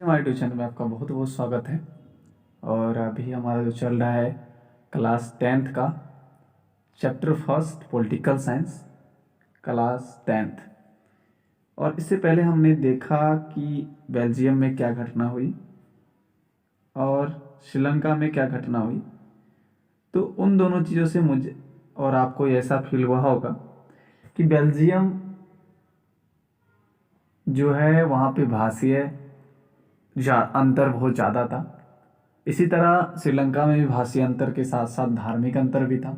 हमारे ट्यूशन में आपका बहुत बहुत स्वागत है। और अभी हमारा जो चल रहा है क्लास 10th का chapter first political science, class 10th। और इससे पहले हमने देखा कि बेल्जियम में क्या घटना हुई और श्रीलंका में क्या घटना हुई। तो उन दोनों चीज़ों से मुझे और आपको ऐसा फील हुआ होगा कि बेल्जियम जो है वहाँ पे भाषीय अंतर बहुत ज़्यादा था। इसी तरह श्रीलंका में भी भाषीय अंतर के साथ साथ धार्मिक अंतर भी था।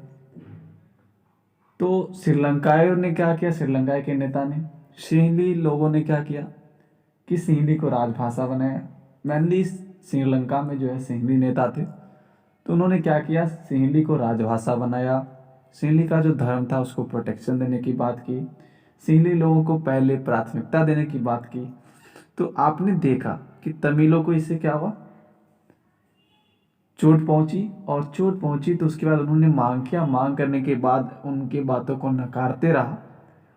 तो श्रीलंकाइयों ने क्या किया, श्रीलंका के नेता ने, सिंहली लोगों ने क्या किया कि सिंहली को राजभाषा बनाया। मेनली श्रीलंका में जो है सिंहली नेता थे, तो उन्होंने क्या किया, सिंहली को राजभाषा बनाया। सिंहली का जो धर्म था उसको प्रोटेक्शन देने की बात की, सिंहली लोगों को पहले प्राथमिकता देने की बात की। तो आपने देखा कि तमिलों को इससे क्या हुआ, चोट पहुंची। और चोट पहुंची तो उसके बाद उन्होंने मांग किया। मांग करने के बाद उनके बातों को नकारते रहा।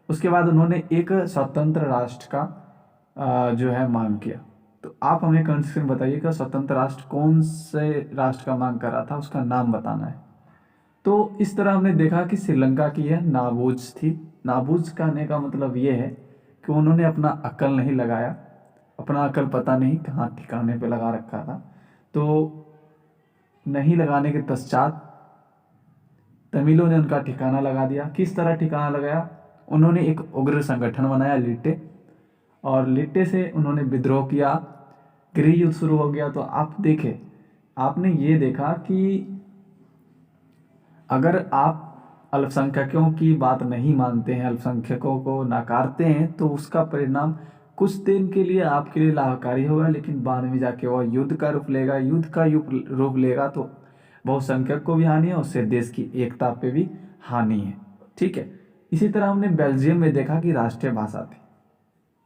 उसके बाद उन्होंने एक स्वतंत्र राष्ट्र का जो है मांग किया। तो आप हमें कंडीशन बताइएगा, स्वतंत्र राष्ट्र कौन से राष्ट्र का मांग कर रहा था, उसका नाम बताना है। तो इस तरह हमने देखा कि श्रीलंका की यह नाबूझ थी। नाबूझ कहने का मतलब ये है कि उन्होंने अपना अक्ल नहीं लगाया, अपना अक्ल पता नहीं कहाँ ठिकाने पे लगा रखा था। तो नहीं लगाने के पश्चात तमिलों ने उनका ठिकाना लगा दिया। किस तरह ठिकाना लगाया, उन्होंने एक उग्र संगठन बनाया लिट्टे, और लिट्टे से उन्होंने विद्रोह किया। गृह युद्ध शुरू हो गया। तो आप देखें, आपने ये देखा कि अगर आप अल्पसंख्यकों की बात नहीं मानते हैं, अल्पसंख्यकों को नकारते हैं, तो उसका परिणाम कुछ दिन के लिए आपके लिए लाभकारी होगा, लेकिन बाद में जाके वह युद्ध का रूप लेगा। युद्ध का रूप लेगा तो बहुसंख्यक को भी हानि है, उससे देश की एकता पे भी हानि है। ठीक है। इसी तरह हमने बेल्जियम में देखा कि राष्ट्रीय भाषा थी।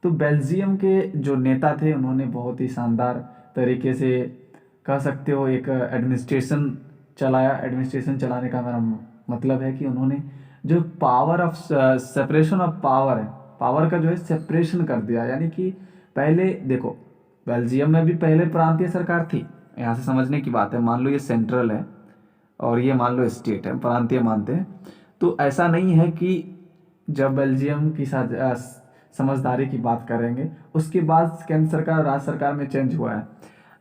तो बेल्जियम के जो नेता थे उन्होंने बहुत ही शानदार तरीके से, कह सकते हो, एक एडमिनिस्ट्रेशन चलाया। एडमिनिस्ट्रेशन चलाने का मेरा मतलब है कि उन्होंने जो power of separation of power है, पावर का जो है सेपरेशन कर दिया। यानी कि पहले देखो, बेल्जियम में भी पहले प्रांतीय सरकार थी। यहाँ से समझने की बात है, मान लो ये सेंट्रल है और ये मान लो स्टेट है, प्रांतीय मानते हैं। तो ऐसा नहीं है कि जब बेल्जियम की समझदारी की बात करेंगे उसके बाद केंद्र सरकार और राज्य सरकार में चेंज हुआ है।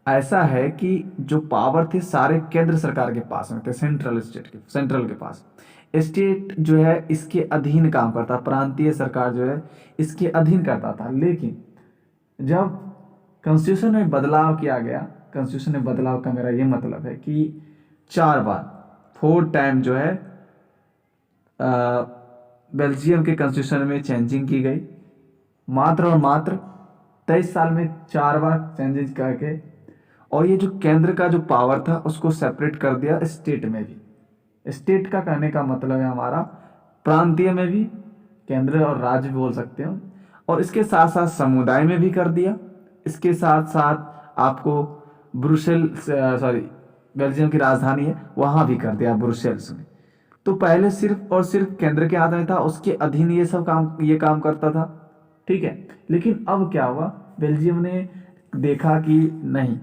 ऐसा है कि जो पावर थे सारे केंद्र सरकार के पास में थे, सेंट्रल के पास। स्टेट जो है इसके अधीन काम करता, प्रांतीय सरकार जो है इसके अधीन करता था। लेकिन जब कॉन्स्टिट्यूशन में बदलाव किया गया, कॉन्स्टिट्यूशन में बदलाव का मेरा ये मतलब है कि 4 बार, 4 टाइम जो है बेल्जियम के कॉन्स्टिट्यूशन में चेंजिंग की गई। मात्र और मात्र 23 साल में 4 बार चेंजेस करके, और ये जो केंद्र का जो पावर था उसको सेपरेट कर दिया स्टेट में भी। स्टेट का कहने का मतलब है हमारा प्रांतीय में भी, केंद्र और राज्य भी बोल सकते हो, और इसके साथ साथ समुदाय में भी कर दिया। इसके साथ साथ आपको ब्रुसेल, सॉरी, बेल्जियम की राजधानी है वहां भी कर दिया, ब्रुसेल्स में। तो पहले सिर्फ और सिर्फ केंद्र के हाथ में था, उसके अधीन ये काम करता था। ठीक है। लेकिन अब क्या हुआ, बेल्जियम ने देखा कि नहीं,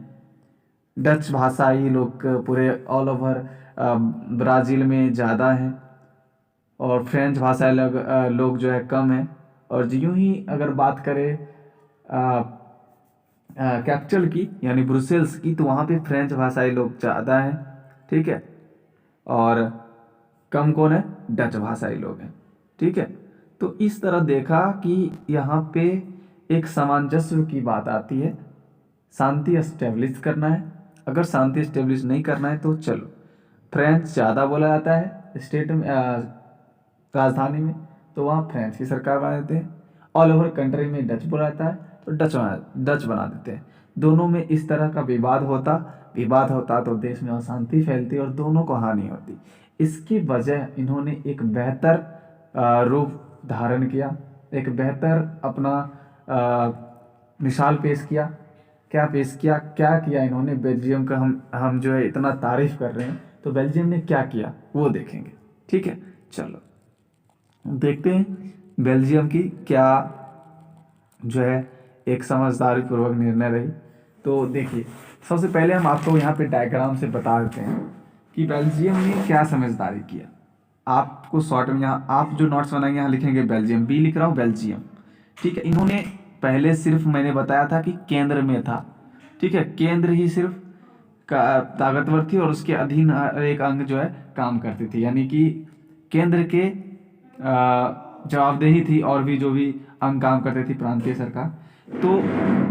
डच भाषाई लोग पूरे ऑल ओवर ब्राज़ील में ज़्यादा हैं, और फ्रेंच भाषाई लोग जो है कम हैं। और यूं ही अगर बात करें कैपिटल की यानी ब्रुसेल्स की, तो वहाँ पे फ्रेंच भाषाई लोग ज़्यादा हैं। ठीक है। और कम कौन है, डच भाषाई लोग हैं। ठीक है। तो इस तरह देखा कि यहाँ पे एक सामंजस्य की बात आती है। शांति एस्टेब्लिश करना है, अगर शांति एस्टेब्लिश नहीं करना है तो चलो, फ्रेंच ज़्यादा बोला जाता है स्टेट में, राजधानी में, तो वहाँ फ्रेंच की सरकार बना देते हैं। ऑल ओवर कंट्री में डच बोला जाता है तो डच बना देते हैं। दोनों में इस तरह का विवाद होता तो देश में अशांति फैलती और दोनों को हानि होती। इसकी वजह इन्होंने एक बेहतर रूप धारण किया, एक बेहतर अपना मिसाल पेश किया। क्या पेश किया, क्या किया इन्होंने बेल्जियम का, हम जो है इतना तारीफ कर रहे हैं, तो बेल्जियम ने क्या किया वो देखेंगे। ठीक है, चलो देखते हैं बेल्जियम की क्या जो है एक समझदारी पूर्वक निर्णय रही। तो देखिए, सबसे पहले हम आपको यहाँ पे डायग्राम से बता देते हैं कि बेल्जियम ने क्या समझदारी किया। आपको शॉर्ट में यहाँ आप जो नोट्स बनाएंगे यहाँ लिखेंगे बेल्जियम, बी लिख रहा हूँ बेल्जियम, ठीक है। इन्होंने पहले सिर्फ मैंने बताया था कि केंद्र में था, ठीक है, केंद्र ही सिर्फ का ताकतवर थी और उसके अधीन एक अंग जो है काम करती थी, यानी कि केंद्र के जवाबदेही थी और भी जो भी अंग काम करते थी प्रांतीय सरकार। तो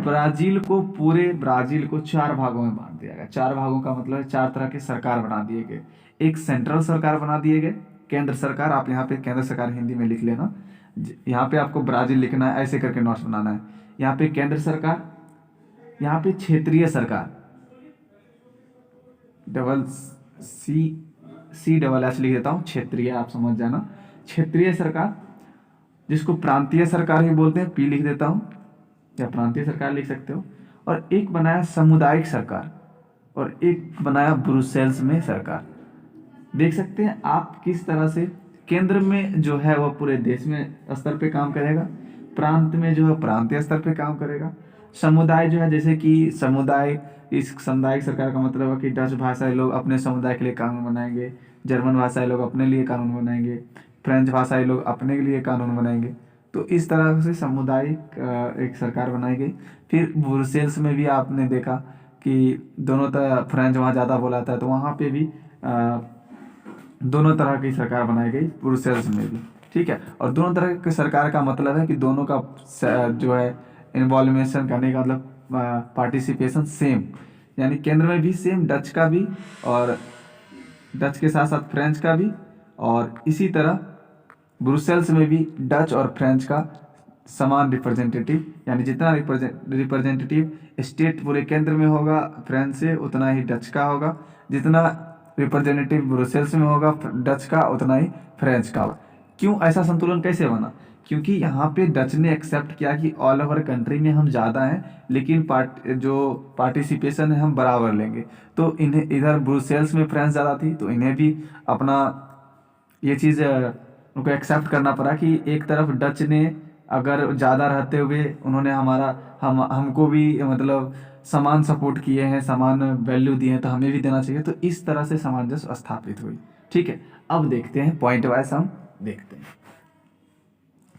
पूरे ब्राजील को 4 भागों में बांट दिया गया। 4 भागों का मतलब है 4 तरह के सरकार बना दिए गए। एक सेंट्रल सरकार बना दिए गए, केंद्र सरकार, आप यहाँ पे केंद्र सरकार हिंदी में लिख लेना, यहाँ पे आपको ब्राजील लिखना है, ऐसे करके नोट्स बनाना है। यहाँ पे केंद्र सरकार, यहाँ पे क्षेत्रीय सरकार, डबल सी डबल एस लिख देता हूँ, क्षेत्रीय, आप समझ जाना, क्षेत्रीय सरकार, जिसको प्रांतीय सरकार ही बोलते हैं, पी लिख देता हूँ, या प्रांतीय सरकार लिख सकते हो। और एक बनाया सामुदायिक सरकार, और एक बनाया ब्रुसेल्स में सरकार। देख सकते हैं आप किस तरह से केंद्र में जो है वह पूरे देश में स्तर पे काम करेगा, प्रांत में जो है प्रांतीय स्तर पे काम करेगा, समुदाय जो है जैसे कि समुदाय, इस सामुदायिक सरकार का मतलब है कि डच भाषाई लोग अपने समुदाय के लिए कानून बनाएंगे, जर्मन भाषाई लोग अपने लिए कानून बनाएंगे, फ्रेंच भाषाई लोग अपने लिए कानून बनाएंगे। तो इस तरह से सामुदायिक एक सरकार बनाई गई। फिर ब्रुसेल्स में भी आपने देखा कि दोनों तरह फ्रेंच वहाँ ज़्यादा बोला था, तो वहाँ पे भी दोनों तरह की सरकार बनाई गई ब्रुसेल्स में भी, ठीक है। और दोनों तरह की सरकार का मतलब है कि दोनों का जो है इन्वॉल्वेशन करने का मतलब पार्टिसिपेशन सेम, यानी केंद्र में भी सेम, डच का भी और डच के साथ साथ फ्रेंच का भी, और इसी तरह ब्रुसेल्स में भी डच और फ्रेंच का समान रिप्रेजेंटेटिव, यानी जितना रिप्रेजेंटेटिव स्टेट पूरे केंद्र में होगा फ्रेंच से, उतना ही डच का होगा, जितना रिप्रेजेंटेटिव ब्रुसेल्स में होगा डच का, उतना ही फ्रेंच का होगा। क्यों ऐसा संतुलन कैसे बना? क्योंकि यहाँ पे डच ने एक्सेप्ट किया कि ऑल ओवर कंट्री में हम ज़्यादा हैं, लेकिन जो पार्टिसिपेशन है हम बराबर लेंगे। तो इन्हें इधर ब्रुसेल्स में फ्रेंच ज़्यादा थी, तो इन्हें भी अपना ये चीज़ उनको एक्सेप्ट करना पड़ा कि एक तरफ डच ने अगर ज़्यादा रहते हुए उन्होंने हमको भी मतलब समान सपोर्ट किए हैं, समान वैल्यू दिए हैं, तो हमें भी देना चाहिए। तो इस तरह से सामंजस्य स्थापित हुई, ठीक है। अब देखते हैं पॉइंट वाइज, हम देखते हैं।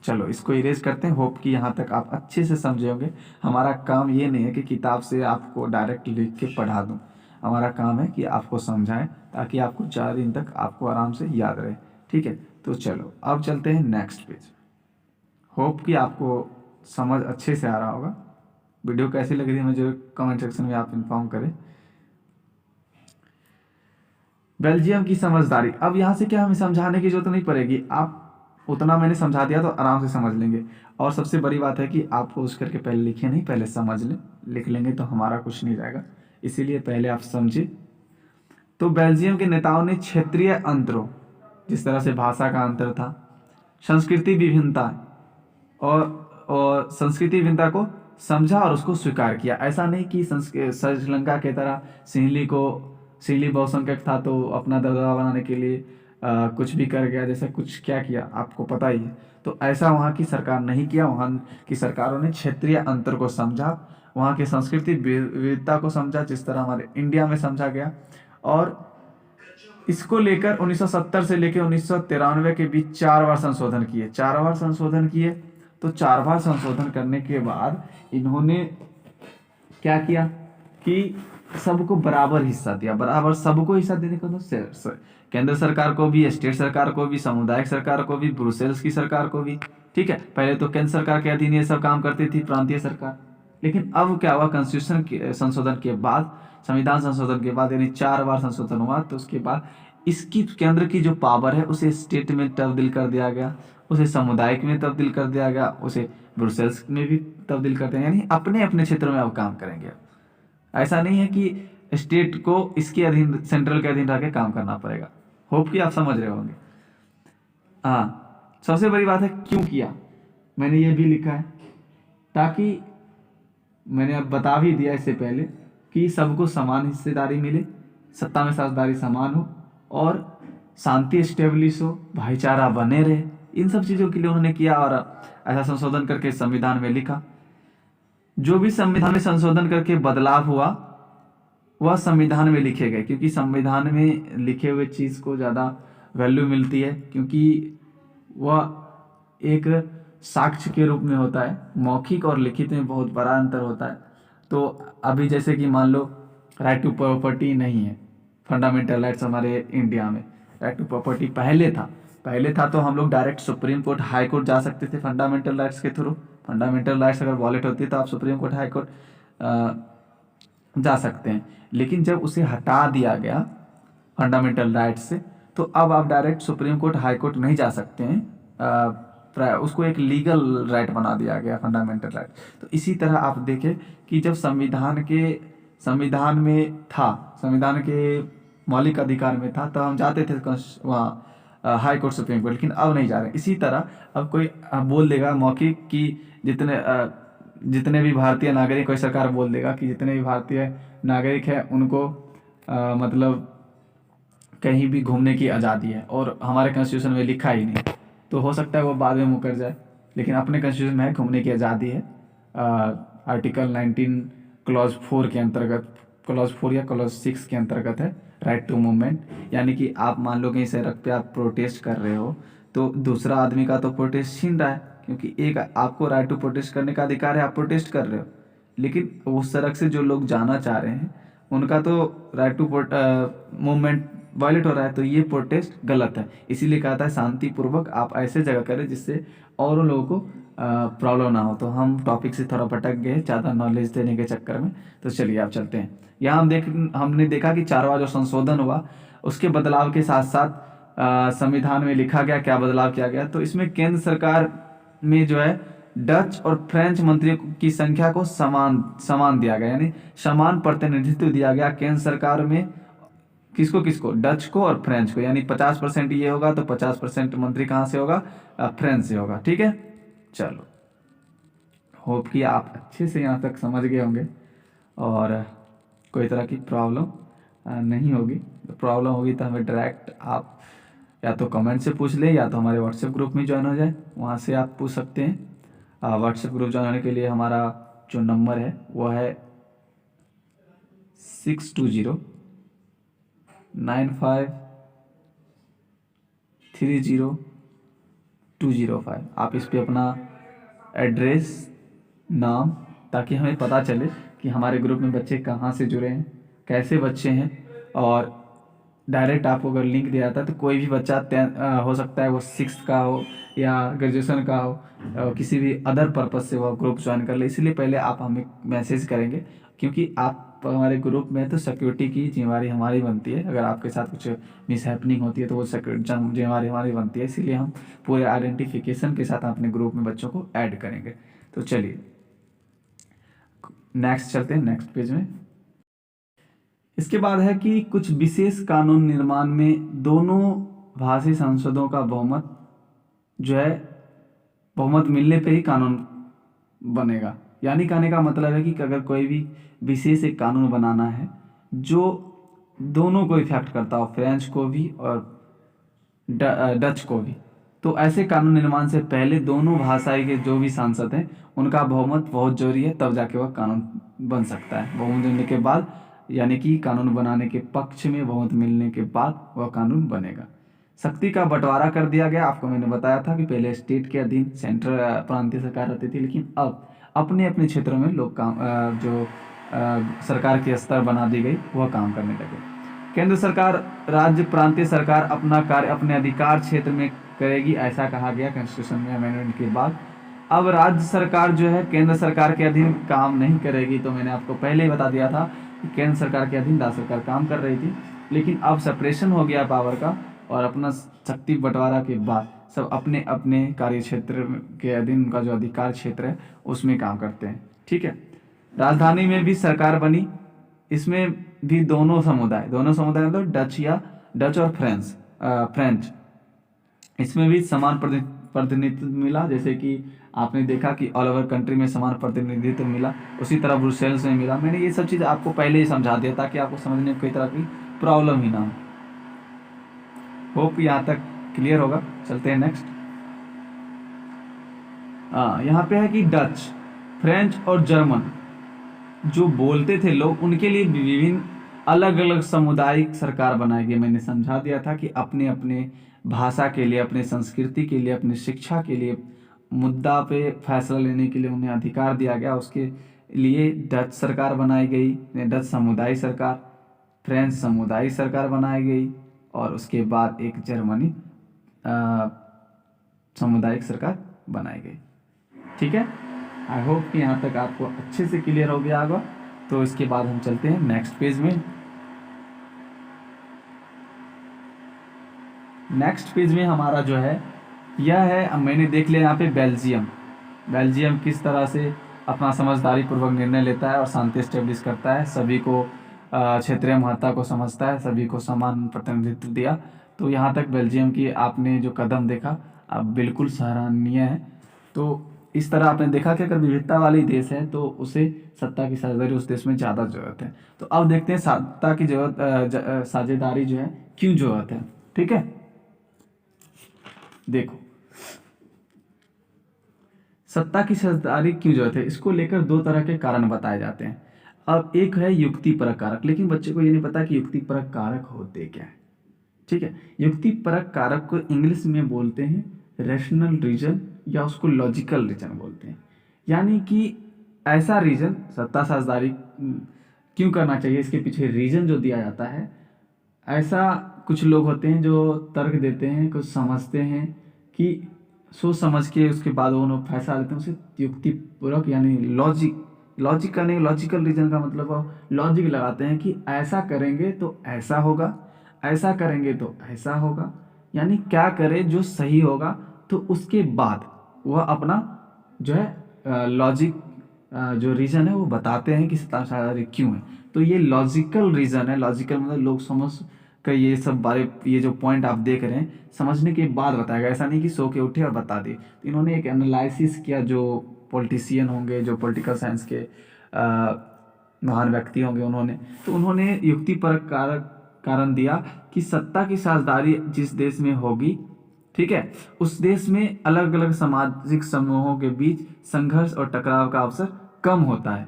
चलो इसको इरेज करते हैं। होप कि यहाँ तक आप अच्छे से समझे होंगे। हमारा काम ये नहीं है कि किताब से आपको डायरेक्ट लिख के पढ़ा दूँ, हमारा काम है कि आपको समझाएं ताकि आपको 4 दिन तक आपको आराम से याद रहे, ठीक है। तो चलो अब चलते हैं नेक्स्ट पेज। होप कि आपको समझ अच्छे से आ रहा होगा। वीडियो कैसी लग रही है मुझे कमेंट सेक्शन में आप इन्फॉर्म करें। बेल्जियम की समझदारी, अब यहाँ से क्या हमें समझाने की जरूरत नहीं पड़ेगी, आप उतना मैंने समझा दिया तो आराम से समझ लेंगे। और सबसे बड़ी बात है कि आपको उस करके पहले लिखे नहीं, पहले समझ लें। लिख लेंगे तो हमारा कुछ नहीं जाएगा, इसीलिए पहले आप समझे। तो बेल्जियम के नेताओं ने क्षेत्रीय अंतरों, जिस तरह से भाषा का अंतर था, संस्कृति विभिन्नता और संस्कृति विभिन्नता को समझा और उसको स्वीकार किया। ऐसा नहीं कि श्रीलंका के तरह सिंहली बहुसंख्यक था तो अपना दबदबा बनाने के लिए कुछ भी कर गया, जैसे कुछ क्या किया आपको पता ही है। तो ऐसा वहाँ की सरकार नहीं किया। वहाँ की सरकारों ने क्षेत्रीय अंतर को समझा, वहाँ की संस्कृति विविधता को समझा, जिस तरह हमारे इंडिया में समझा गया। और इसको लेकर 1970 से लेकर 1993 के बीच 4 बार संशोधन किए। 4 बार संशोधन किए, तो 4 बार संशोधन करने के बाद इन्होंने क्या किया कि सबको बराबर हिस्सा दिया। बराबर सबको हिस्सा देने का मतलब केंद्र सरकार को भी, स्टेट सरकार को भी, सामुदायिक सरकार को भी, ब्रुसेल्स की सरकार को भी, ठीक है। पहले तो केंद्र सरकार के अधीन ये सब काम करती थी प्रांतीय सरकार, लेकिन अब क्या हुआ, कॉन्स्टिट्यूशन के संशोधन के बाद, संविधान संशोधन के बाद, यानी 4 बार संशोधन हुआ, तो उसके बाद इसकी केंद्र की जो पावर है उसे स्टेट में तब्दील कर दिया गया, उसे सामुदायिक में तब्दील कर दिया गया, उसे ब्रुसेल्स में भी तब्दील कर दिया, यानी अपने अपने क्षेत्रों में अब काम करेंगे। ऐसा नहीं है कि स्टेट को इसके अधीन, सेंट्रल के अधीन रह के काम करना पड़ेगा। होप कि आप समझ रहे होंगे। हाँ, सबसे बड़ी बात है क्यों किया, मैंने ये भी लिखा है ताकि मैंने अब बता भी दिया इससे पहले कि सबको समान हिस्सेदारी मिले, सत्ता में साझेदारी समान हो और शांति स्टेब्लिश हो, भाईचारा बने रहे। इन सब चीज़ों के लिए उन्होंने किया और ऐसा संशोधन करके संविधान में लिखा। जो भी संविधान में संशोधन करके बदलाव हुआ वह संविधान में लिखे गए, क्योंकि संविधान में लिखे हुए चीज़ को ज़्यादा वैल्यू मिलती है, क्योंकि वह एक साक्ष्य के रूप में होता है। मौखिक और लिखित में बहुत बड़ा अंतर होता है। तो अभी जैसे कि मान लो राइट टू प्रॉपर्टी नहीं है, फंडामेंटल राइट्स हमारे इंडिया में। राइट टू प्रॉपर्टी पहले था तो हम लोग direct supreme court high court जा सकते थे फंडामेंटल राइट्स के थ्रू। फंडामेंटल राइट्स अगर वॉलेट होती तो आप सुप्रीम कोर्ट हाई कोर्ट जा सकते हैं। लेकिन जब उसे हटा दिया गया फंडामेंटल राइट्स से, तो अब आप direct supreme court high court नहीं जा सकते हैं। उसको एक लीगल राइट बना दिया गया फंडामेंटल राइट। तो इसी तरह आप देखें कि जब संविधान में था, संविधान के मौलिक अधिकार में था, तब हम जाते थे वहाँ हाई कोर्ट सुप्रीम कोर्ट, लेकिन अब नहीं जा रहे। इसी तरह अब कोई बोल देगा मौखिक कि जितने भी भारतीय नागरिक, कोई सरकार बोल देगा कि जितने भी भारतीय नागरिक हैं उनको मतलब कहीं भी घूमने की आज़ादी है, और हमारे कॉन्स्टिट्यूशन में लिखा ही नहीं। तो हो सकता है वो बाद में मुकर जाए, लेकिन अपने कॉन्स्टिट्यूशन में है घूमने की आज़ादी है। आर्टिकल 19 क्लॉज 4 के अंतर्गत, क्लॉज 4 या क्लॉज 6 के अंतर्गत है राइट टू मूवमेंट। यानी कि आप मान लो कहीं सड़क पे आप प्रोटेस्ट कर रहे हो, तो दूसरा आदमी का तो प्रोटेस्ट छीन रहा है, क्योंकि एक आपको राइट टू प्रोटेस्ट करने का अधिकार है, आप प्रोटेस्ट कर रहे हो। लेकिन उस सड़क से जो लोग जाना चाह रहे हैं उनका तो राइट टू मूवमेंट वायलेट हो रहा है। तो ये प्रोटेस्ट गलत है। इसीलिए कहा था शांतिपूर्वक आप ऐसे जगह करें जिससे और लोगों को प्रॉब्लम ना हो। तो हम टॉपिक से थोड़ा भटक गए ज़्यादा नॉलेज देने के चक्कर में। तो चलिए आप चलते हैं। यहाँ हमने देखा कि 4वां जो संशोधन हुआ उसके बदलाव के साथ साथ संविधान में लिखा गया, क्या बदलाव किया गया। तो इसमें केंद्र सरकार में जो है डच और फ्रेंच मंत्रियों की संख्या को समान दिया गया, यानी समान प्रतिनिधित्व दिया गया केंद्र सरकार में। किसको किसको? डच को और फ्रेंच को। यानी 50% ये होगा तो 50% मंत्री कहाँ से होगा? फ्रेंच से होगा। ठीक है, चलो, होप कि आप अच्छे से यहाँ तक समझ गए होंगे और कोई तरह की प्रॉब्लम नहीं होगी। प्रॉब्लम होगी तो हमें डायरेक्ट आप या तो कमेंट से पूछ लें या तो हमारे व्हाट्सएप ग्रुप में ज्वाइन हो जाए, वहाँ से आप पूछ सकते हैं। व्हाट्सएप ग्रुप ज्वाइन होने के लिए हमारा जो नंबर है वो है 6209530205। आप इस पे अपना एड्रेस, नाम, ताकि हमें पता चले कि हमारे ग्रुप में बच्चे कहाँ से जुड़े हैं, कैसे बच्चे हैं। और डायरेक्ट आपको अगर लिंक दिया जाता है तो कोई भी बच्चा हो सकता है वो 6th का हो या ग्रेजुएशन का हो, किसी भी अदर पर्पज़ से वो ग्रुप ज्वाइन कर ले। इसलिए पहले आप हमें मैसेज करेंगे, क्योंकि आप हमारे ग्रुप में तो सिक्योरिटी की जिम्मेवारी हमारी बनती है। अगर आपके साथ कुछ मिसहैपनिंग होती है तो वो जिम्मेवारी हमारी बनती है। इसीलिए हम पूरे आइडेंटिफिकेशन के साथ अपने ग्रुप में बच्चों को ऐड करेंगे। तो चलिए नेक्स्ट चलते हैं, नेक्स्ट पेज में। इसके बाद है कि कुछ विशेष कानून निर्माण में दोनों भाषी सांसदों का बहुमत जो है, बहुमत मिलने पे ही कानून बनेगा। यानी कहने का मतलब है कि अगर कोई भी विशेष एक कानून बनाना है जो दोनों को इफेक्ट करता हो, फ्रेंच को भी और डच को भी, तो ऐसे कानून निर्माण से पहले दोनों भाषाई के जो भी सांसद हैं उनका बहुमत बहुत जरूरी है, तब जाके वह कानून बन सकता है। बहुमत मिलने के बाद, यानी कि कानून बनाने के पक्ष में बहुमत मिलने के बाद वह कानून बनेगा। शक्ति का बंटवारा कर दिया गया। आपको मैंने बताया था कि पहले स्टेट के अधीन सेंट्रल प्रांतीय सरकार रहती थी, लेकिन अब अपने अपने क्षेत्रों में लोग काम जो सरकार के स्तर बना दी गई वह काम करने लगे। केंद्र सरकार, राज्य, प्रांतीय सरकार अपना कार्य अपने अधिकार क्षेत्र में करेगी, ऐसा कहा गया कॉन्स्टिट्यूशन में अमेंडमेंट के बाद। अब राज्य सरकार जो है केंद्र सरकार के अधीन काम नहीं करेगी। तो मैंने आपको पहले ही बता दिया था कि केंद्र सरकार के अधीन राज्य सरकार काम कर रही थी, लेकिन अब सेपरेशन हो गया पावर का और अपना शक्ति बंटवारा के बाद सब अपने अपने कार्य क्षेत्र के अधीन, उनका जो अधिकार क्षेत्र है उसमें काम करते हैं। ठीक है, राजधानी में भी सरकार बनी। इसमें भी दोनों समुदाय मतलब डच और फ्रेंच, इसमें भी समान प्रतिनिधित्व मिला। जैसे कि आपने देखा कि ऑल ओवर कंट्री में समान प्रतिनिधित्व मिला, उसी तरह ब्रुसेल्स में मिला। मैंने ये सब चीज़ आपको पहले ही समझा दिया ताकि आपको समझने में कोई तरह की प्रॉब्लम ही ना हो। होप यहाँ तक क्लियर होगा। चलते हैं नेक्स्ट। यहाँ पे है कि डच, फ्रेंच और जर्मन जो बोलते थे लोग, उनके लिए विभिन्न अलग अलग सामुदायिक सरकार बनाई गई। मैंने समझा दिया था कि अपने अपने भाषा के लिए, अपने संस्कृति के लिए, अपनी शिक्षा के लिए, मुद्दा पे फैसला लेने के लिए उन्हें अधिकार दिया गया। उसके लिए डच सरकार बनाई गई, डच समुदाय सरकार, फ्रेंच समुदाय सरकार बनाई गई, और उसके बाद एक जर्मनी सामुदायिक सरकार बनाई गई। ठीक है, आई होप कि यहाँ तक आपको अच्छे से क्लियर हो गया होगा। तो इसके बाद हम चलते हैं नेक्स्ट पेज में। नेक्स्ट पेज में हमारा जो है यह है, अब मैंने देख लिया यहाँ पे बेल्जियम किस तरह से अपना समझदारी पूर्वक निर्णय लेता है और शांति स्टेब्लिश करता है, सभी को क्षेत्रीय महत्ता को समझता है, सभी को समान प्रतिनिधित्व दिया। तो यहाँ तक बेल्जियम की आपने जो कदम देखा अब बिल्कुल सराहनीय है। तो इस तरह आपने देखा कि अगर विविधता वाली देश है तो उसे सत्ता की साझेदारी उस देश में ज़्यादा जरूरत है। तो अब देखते हैं सत्ता की जरूरत, साझेदारी जो है क्यों जरूरत है। ठीक है, देखो सत्ता की साझेदारी क्यों जरूरत है, इसको लेकर दो तरह के कारण बताए जाते हैं। अब एक है युक्तिपरक कारक, लेकिन बच्चे को ये नहीं पता कि युक्तिपरक कारक होते क्या है। ठीक है, युक्तिपरक कारक को इंग्लिश में बोलते हैं रैशनल रीजन, या उसको लॉजिकल रीजन बोलते हैं। यानी कि ऐसा रीजन, सत्ता साझेदारी क्यों करना चाहिए, इसके पीछे रीजन जो दिया जाता है, ऐसा कुछ लोग होते हैं जो तर्क देते हैं, कुछ समझते हैं कि सोच समझ के उसके बाद वो लोग फैसला लेते हैं, उसे युक्तिपूर्वक यानी लॉजिक का नहीं, लॉजिकल रीजन का मतलब लॉजिक लगाते हैं कि ऐसा करेंगे तो ऐसा होगा, ऐसा करेंगे तो ऐसा होगा। यानी क्या करे जो सही होगा, तो उसके बाद वह अपना जो है लॉजिक जो रीज़न है वो बताते हैं कि सत्ता साझेदारी क्यों है। तो ये लॉजिकल रीज़न है। लॉजिकल मतलब लोग समझ कर ये सब बारे, ये जो पॉइंट आप देख रहे हैं समझने के बाद बताएगा, ऐसा नहीं कि सो के उठे और बता दिए। तो इन्होंने एक एनालिसिस किया, जो पॉलिटिशियन होंगे, जो पॉलिटिकल साइंस के महान व्यक्ति होंगे, उन्होंने युक्तिपरक कारण दिया कि सत्ता की साझेदारी जिस देश में होगी, ठीक है, उस देश में अलग अलग सामाजिक समूहों के बीच संघर्ष और टकराव का अवसर कम होता है।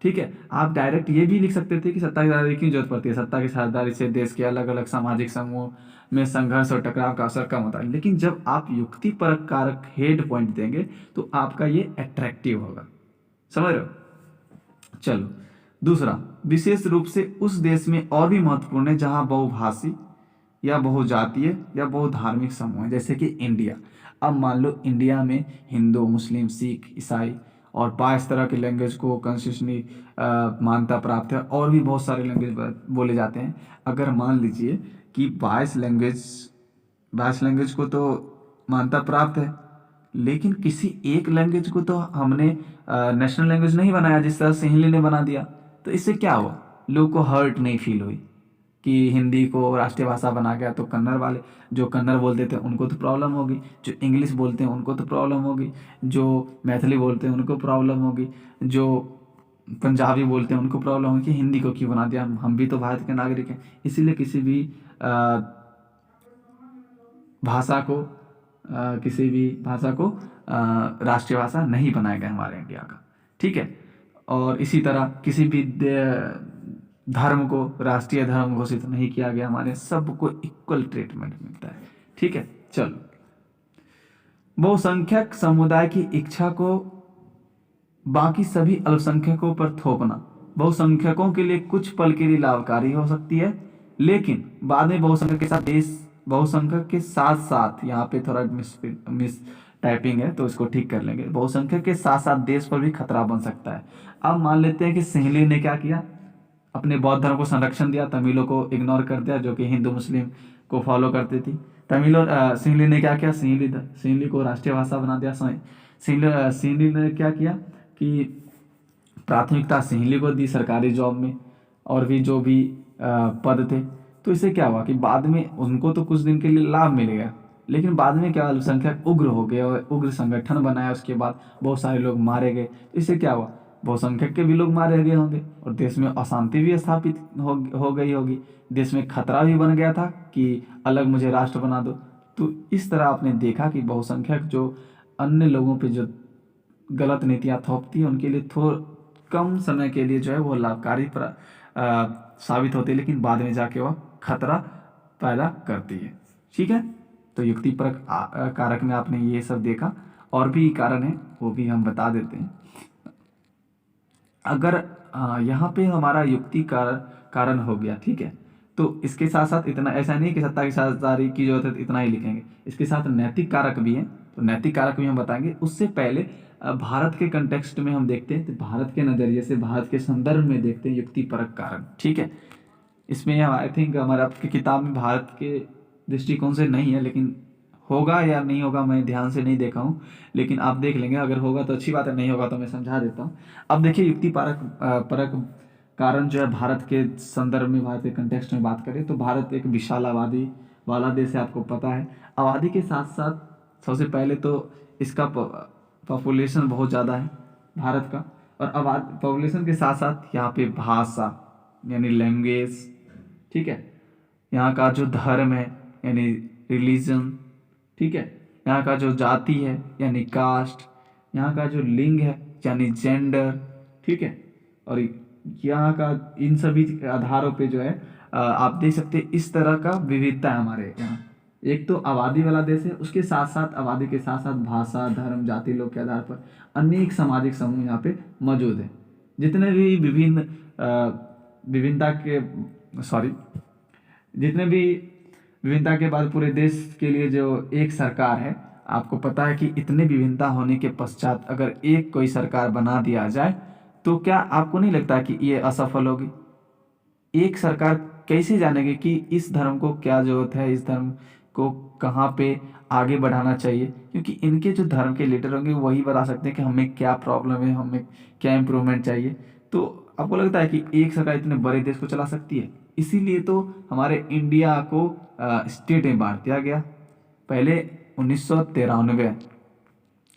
ठीक है, आप डायरेक्ट ये भी लिख सकते थे कि सत्ता की साझेदारी क्यों जरूरत पड़ती है, सत्ता की साझेदारी से देश के अलग अलग सामाजिक समूह में संघर्ष और टकराव का अवसर कम होता है। लेकिन जब आप युक्तिपरक कारक हेड पॉइंट देंगे तो आपका ये अट्रैक्टिव होगा। समझ रहे हो? चलो, दूसरा, विशेष रूप से उस देश में और भी महत्वपूर्ण है जहां बहुभाषी या बहुजातीय या बहुधार्मिक समूह है, जैसे कि इंडिया। अब मान लो इंडिया में हिंदू, मुस्लिम, सिख, ईसाई और 22 तरह के लैंग्वेज को कॉन्स्टिट्यूशनली मान्यता प्राप्त है, और भी बहुत सारे लैंग्वेज बोले जाते हैं। अगर मान लीजिए कि 22 लैंग्वेज को तो मान्यता प्राप्त है, लेकिन किसी एक लैंग्वेज को तो हमने नेशनल लैंग्वेज नहीं बनाया, जिस तरह से हिंदी ने बना दिया। तो इससे क्या हुआ, लोगों को हर्ट नहीं फील हुई कि हिंदी को राष्ट्रीय भाषा बना गया, तो कन्नड़ वाले जो कन्नड़ बोलते थे उनको तो प्रॉब्लम होगी, जो इंग्लिश बोलते हैं उनको तो प्रॉब्लम होगी, जो मैथिली बोलते हैं उनको प्रॉब्लम होगी, जो पंजाबी बोलते हैं उनको प्रॉब्लम होगी कि हिंदी को क्यों बना दिया, हम भी तो भारत के नागरिक हैं। इसीलिए किसी भी भाषा को राष्ट्रीय भाषा नहीं बनाया गया हमारे इंडिया का। ठीक है, और इसी तरह किसी भी धर्म को राष्ट्रीय धर्म घोषित नहीं किया गया, हमारे सबको इक्वल ट्रीटमेंट मिलता है। ठीक है, चलो, बहुसंख्यक समुदाय की इच्छा को बाकी सभी अल्पसंख्यकों पर थोपना बहुसंख्यकों के लिए कुछ पल के लिए लाभकारी हो सकती है, लेकिन बाद में बहुसंख्यक के साथ साथ यहाँ पे थोड़ा मिस टाइपिंग है तो इसको ठीक कर लेंगे। बहुसंख्यक के साथ साथ देश पर भी खतरा बन सकता है। अब मान लेते हैं कि सिंहली ने क्या किया, अपने बौद्ध धर्म को संरक्षण दिया, तमिलों को इग्नोर कर दिया जो कि हिंदू मुस्लिम को फॉलो करती थी। सिंहली ने क्या किया, सिंहली को राष्ट्रीय भाषा बना दिया। सिंहली ने क्या किया कि प्राथमिकता सिंहली को दी सरकारी जॉब में, और भी जो भी पद थे। तो इससे क्या हुआ कि बाद में उनको तो कुछ दिन के लिए लाभ मिलेगा, लेकिन बाद में क्या, अल्पसंख्यक उग्र हो गए और उग्र संगठन बनाया, उसके बाद बहुत सारे लोग मारे गए। तो इससे क्या हुआ, बहुसंख्यक के भी लोग मारे गए होंगे और देश में अशांति भी स्थापित हो गई होगी, देश में खतरा भी बन गया था कि अलग मुझे राष्ट्र बना दो। तो इस तरह आपने देखा कि बहुसंख्यक जो अन्य लोगों पे जो गलत नीतियाँ थोपती है उनके लिए कम समय के लिए जो है वो लाभकारी साबित होती है, लेकिन बाद में जाके वह खतरा पैदा करती है। ठीक है, तो युक्तिपरक कारक में आपने ये सब देखा, और भी कारण है वो भी हम बता देते हैं। अगर यहाँ पे हमारा कारण हो गया, ठीक है, तो इसके साथ साथ इतना ऐसा नहीं कि सत्ता की साझेदारी की जरूरत है तो इतना ही लिखेंगे, इसके साथ नैतिक कारक भी हैं, तो नैतिक कारक भी हम बताएंगे। उससे पहले भारत के कंटेक्स्ट में हम देखते हैं, तो भारत के नज़रिए से, भारत के संदर्भ में देखते हैं युक्तिपरक कारण। ठीक है, इसमें आई थिंक हमारे आपकी किताब में भारत के दृष्टिकोण से नहीं है, लेकिन होगा या नहीं होगा मैं ध्यान से नहीं देखा हूँ, लेकिन आप देख लेंगे, अगर होगा तो अच्छी बात है, नहीं होगा तो मैं समझा देता हूँ। अब देखिए परक कारण जो है भारत के संदर्भ में, भारत के कंटेक्स्ट में बात करें तो भारत एक विशाल आबादी वाला देश है, आपको पता है। आबादी के साथ साथ सबसे पहले तो इसका पॉपुलेशन बहुत ज़्यादा है भारत का, और पॉपुलेशन के साथ साथ यहाँ पे भाषा यानी लैंग्वेज, ठीक है, यहाँ का जो धर्म है यानी रिलीजन, ठीक है, यहाँ का जो जाति है यानी कास्ट, यहाँ का जो लिंग है यानी जेंडर, ठीक है, और यहाँ का इन सभी आधारों पे जो है आप देख सकते हैं इस तरह का विविधता है हमारे यहाँ। एक तो आबादी वाला देश है, उसके साथ साथ आबादी के साथ साथ भाषा, धर्म, जाति, लोग के आधार पर अनेक सामाजिक समूह यहाँ पे मौजूद है। जितने भी जितने भी विभिन्नता के बाद पूरे देश के लिए जो एक सरकार है, आपको पता है कि इतने विभिन्नता होने के पश्चात अगर एक कोई सरकार बना दिया जाए तो क्या आपको नहीं लगता कि ये असफल होगी? एक सरकार कैसे जानेगी कि इस धर्म को क्या जरूरत है, इस धर्म को कहाँ पे आगे बढ़ाना चाहिए? क्योंकि इनके जो धर्म के लीडर होंगे वही बता सकते हैं कि हमें क्या प्रॉब्लम है, हमें क्या इम्प्रूवमेंट चाहिए। तो आपको लगता है कि एक सरकार इतने बड़े देश को चला सकती है? इसीलिए तो हमारे इंडिया को स्टेट में बांट दिया गया। पहले 1993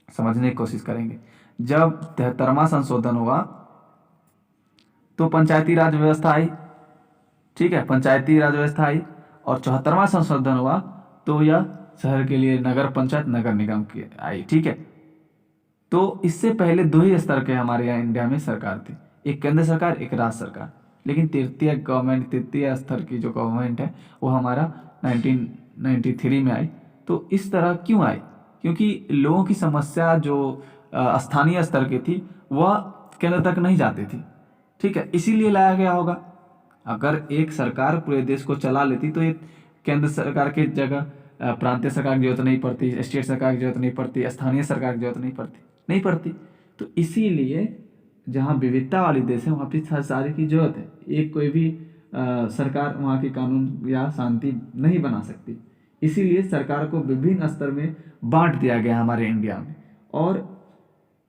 समझने की कोशिश करेंगे, जब 73वां संशोधन हुआ तो पंचायती राज व्यवस्था आई, ठीक है, पंचायती राज व्यवस्था आई, और 74वां संशोधन हुआ तो यह शहर के लिए नगर पंचायत, नगर निगम की आई, ठीक है। तो इससे पहले दो ही स्तर के हमारे यहाँ इंडिया में सरकार थी, एक केंद्र सरकार, एक राज्य सरकार, लेकिन तृतीय स्तर की जो गवर्नमेंट है वो हमारा 1993 में आई। तो इस तरह क्यों आई? क्योंकि लोगों की समस्या जो स्थानीय स्तर की थी वह केंद्र तक नहीं जाती थी, ठीक है, इसीलिए लाया गया होगा। अगर एक सरकार पूरे देश को चला लेती तो ये केंद्र सरकार की जगह प्रांतीय सरकार की जरूरत नहीं पड़ती, स्टेट सरकार की जरूरत नहीं पड़ती, स्थानीय सरकार की जरूरत नहीं पड़ती। तो इसीलिए जहाँ विविधता वाली देश है वहाँ पे साझेदारी की जरूरत है। एक कोई भी सरकार वहाँ की कानून या शांति नहीं बना सकती, इसीलिए सरकार को विभिन्न स्तर में बांट दिया गया हमारे इंडिया में। और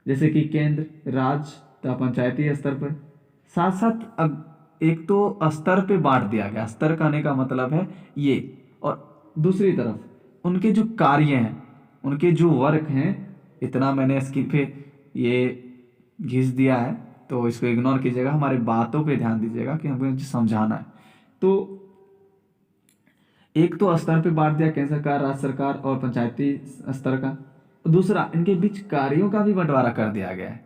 जैसे कि केंद्र, राज्य, पंचायती स्तर पर, साथ साथ अब एक तो स्तर पे बांट दिया गया, स्तर कहने का मतलब है ये, और दूसरी तरफ उनके जो कार्य हैं, उनके जो वर्क हैं, इतना मैंने स्क्रीन पे ये घिस दिया है तो इसको इग्नोर कीजिएगा, हमारे बातों पे ध्यान दीजिएगा कि हमको समझाना है। तो एक तो स्तर पे बांट दिया, केंद्र सरकार, राज्य सरकार और पंचायती स्तर का। दूसरा, इनके बीच कार्यों का भी बंटवारा कर दिया गया है,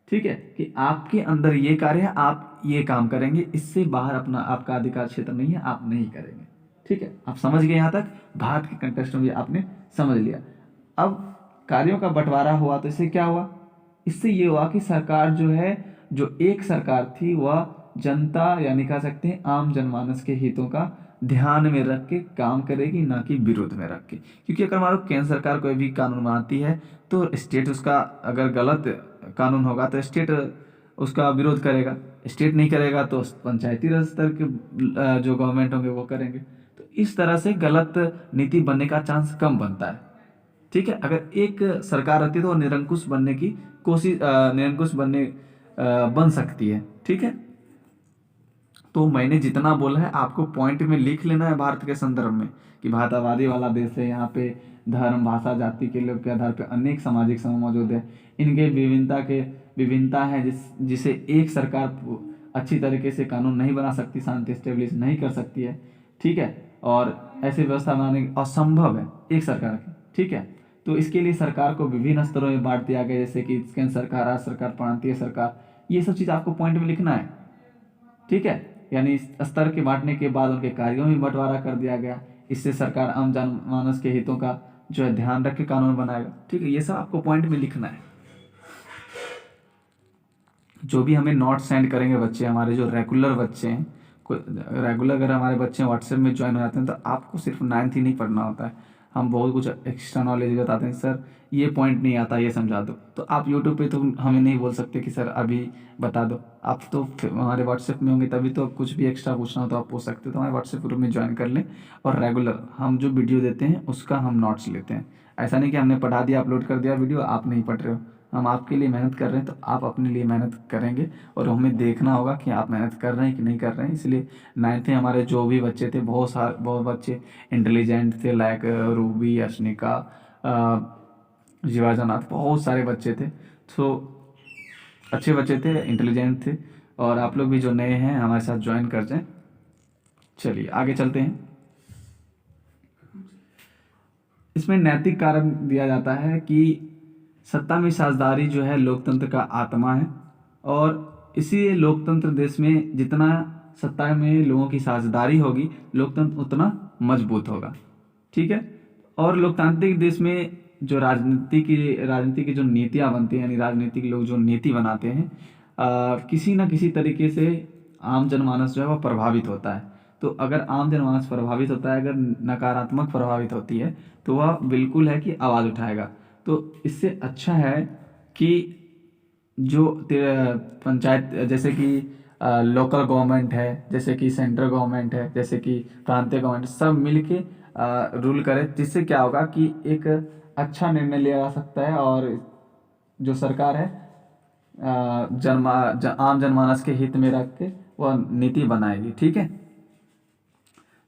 ठीक है, कि आपके अंदर ये कार्य है, आप ये काम करेंगे, इससे बाहर आपका अधिकार क्षेत्र नहीं है, आप नहीं करेंगे, ठीक है। आप समझ गए यहाँ तक? भारत के कंटेक्स्ट में भी आपने समझ लिया। अब कार्यों का बंटवारा हुआ तो इससे क्या हुआ? इससे ये हुआ कि सरकार जो है, जो एक सरकार थी वह जनता यानी कह सकते हैं आम जनमानस के हितों का ध्यान में रख के काम करेगी, ना कि विरोध में रख के। क्योंकि अगर मान लो केंद्र सरकार कोई भी कानून बनाती है तो स्टेट उसका, अगर गलत कानून होगा तो स्टेट उसका विरोध करेगा, स्टेट नहीं करेगा तो पंचायती राज स्तर के जो गवर्नमेंट होंगे वो करेंगे। तो इस तरह से गलत नीति बनने का चांस कम बनता है, ठीक है। अगर एक सरकार रहती है तो निरंकुश बनने की कोशिश, बन सकती है, ठीक है। तो मैंने जितना बोला है आपको पॉइंट में लिख लेना है भारत के संदर्भ में, कि भारत आबादी वाला देश है, यहाँ पे धर्म, भाषा, जाति के लोग के आधार पर अनेक सामाजिक समूह मौजूद है, इनके विभिन्नता है जिसे एक सरकार अच्छी तरीके से कानून नहीं बना सकती, शांति स्टेब्लिश नहीं कर सकती है, ठीक है, और ऐसी व्यवस्था बनाने असंभव है एक सरकार की, ठीक है। तो इसके लिए सरकार को विभिन्न स्तरों में बांट दिया गया, जैसे कि केंद्र सरकार, राज्य सरकार, प्रांतीय सरकार, ये सब चीज़ आपको पॉइंट में लिखना है। ठीक है, यानी स्तर के बांटने के बाद उनके कार्यों में बंटवारा कर दिया गया। इससे सरकार आम जनमानस के हितों का जो है ध्यान रख के कानून बनाएगा। ठीक है, ये सब आपको पॉइंट में लिखना है। जो भी हमें नोट सेंड करेंगे बच्चे, हमारे जो रेगुलर बच्चे हैं, रेगुलर अगर हमारे बच्चे व्हाट्सएप में ज्वाइन हो जाते हैं तो आपको सिर्फ 9th ही नहीं पढ़ना होता है, हम बहुत कुछ एक्स्ट्रा नॉलेज बताते हैं। सर ये पॉइंट नहीं आता, ये समझा दो, तो आप यूट्यूब पे तो हमें नहीं बोल सकते कि सर अभी बता दो। आप तो हमारे व्हाट्सएप में होंगे तभी तो कुछ भी एक्स्ट्रा पूछना हो तो आप पूछ सकते हो। तो हमारे व्हाट्सएप ग्रुप में ज्वाइन कर लें, और रेगुलर हम जो वीडियो देते हैं उसका हम नोट्स लेते हैं। ऐसा नहीं कि हमने पढ़ा दिया, अपलोड कर दिया वीडियो, आप नहीं पढ़ रहे हो। हम आपके लिए मेहनत कर रहे हैं तो आप अपने लिए मेहनत करेंगे, और हमें देखना होगा कि आप मेहनत कर रहे हैं कि नहीं कर रहे हैं। इसलिए 9th में हमारे जो भी बच्चे थे, बहुत बच्चे इंटेलिजेंट थे, लाइक रूबी, अश्निका, जीवाजनाथ, बहुत सारे बच्चे थे। तो अच्छे बच्चे थे, इंटेलिजेंट थे, और आप लोग भी जो नए हैं हमारे साथ ज्वाइन कर जाएं। चलिए आगे चलते हैं। इसमें नैतिक कारण दिया जाता है कि सत्ता में साझेदारी जो है लोकतंत्र का आत्मा है, और इसीलिए लोकतंत्र देश में जितना सत्ता में लोगों की साझेदारी होगी, लोकतंत्र उतना मजबूत होगा। ठीक है, और लोकतांत्रिक देश में जो राजनीति की जो नीतियाँ बनती हैं, यानी राजनीतिक लोग जो नीति बनाते हैं, किसी न किसी तरीके से आम जनमानस जो है वो प्रभावित होता है। तो अगर आम जनमानस प्रभावित होता है, अगर नकारात्मक प्रभावित होती है, तो वह बिल्कुल है कि आवाज़ उठाएगा। तो इससे अच्छा है कि जो पंचायत, जैसे कि लोकल गवर्नमेंट है, जैसे कि सेंट्रल गवर्नमेंट है, जैसे कि प्रांतीय गवर्नमेंट, सब मिलके रूल करे, जिससे क्या होगा कि एक अच्छा निर्णय लिया जा सकता है, और जो सरकार है आम जनमानस के हित में रख के वह नीति बनाएगी। ठीक है,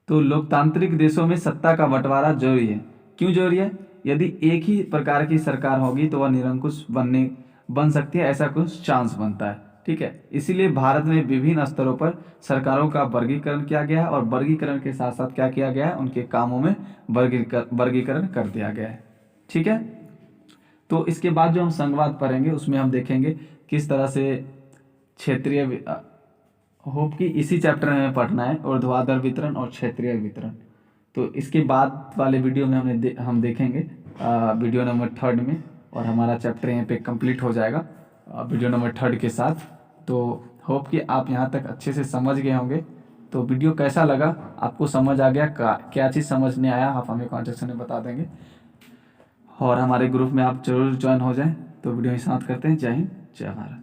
तो लोकतांत्रिक देशों में सत्ता का बंटवारा जरूरी है। क्यों जरूरी है? यदि एक ही प्रकार की सरकार होगी तो वह निरंकुश बन सकती है, ऐसा कुछ चांस बनता है। ठीक है, इसीलिए भारत में विभिन्न स्तरों पर सरकारों का वर्गीकरण किया गया है, और वर्गीकरण के साथ साथ क्या किया गया है, उनके कामों में वर्गीकरण कर दिया गया है। ठीक है, तो इसके बाद जो हम संघवाद पढ़ेंगे उसमें हम देखेंगे किस तरह से क्षेत्रीय, होप कि इसी चैप्टर में पढ़ना है, ऊर्ध्वाधर वितरण और क्षेत्रीय वितरण। तो इसके बाद वाले वीडियो में हम देखेंगे वीडियो नंबर 3 में, और हमारा चैप्टर यहाँ पे कंप्लीट हो जाएगा वीडियो नंबर 3 के साथ। तो होप कि आप यहाँ तक अच्छे से समझ गए होंगे। तो वीडियो कैसा लगा, आपको समझ आ गया, क्या चीज़ समझ नहीं आया, आप हमें कमेंट सेक्शन में बता देंगे, और हमारे ग्रुप में आप जरूर ज्वाइन हो जाएं। तो वीडियो ही समाप्त करते हैं। जय हिंद, जय भारत।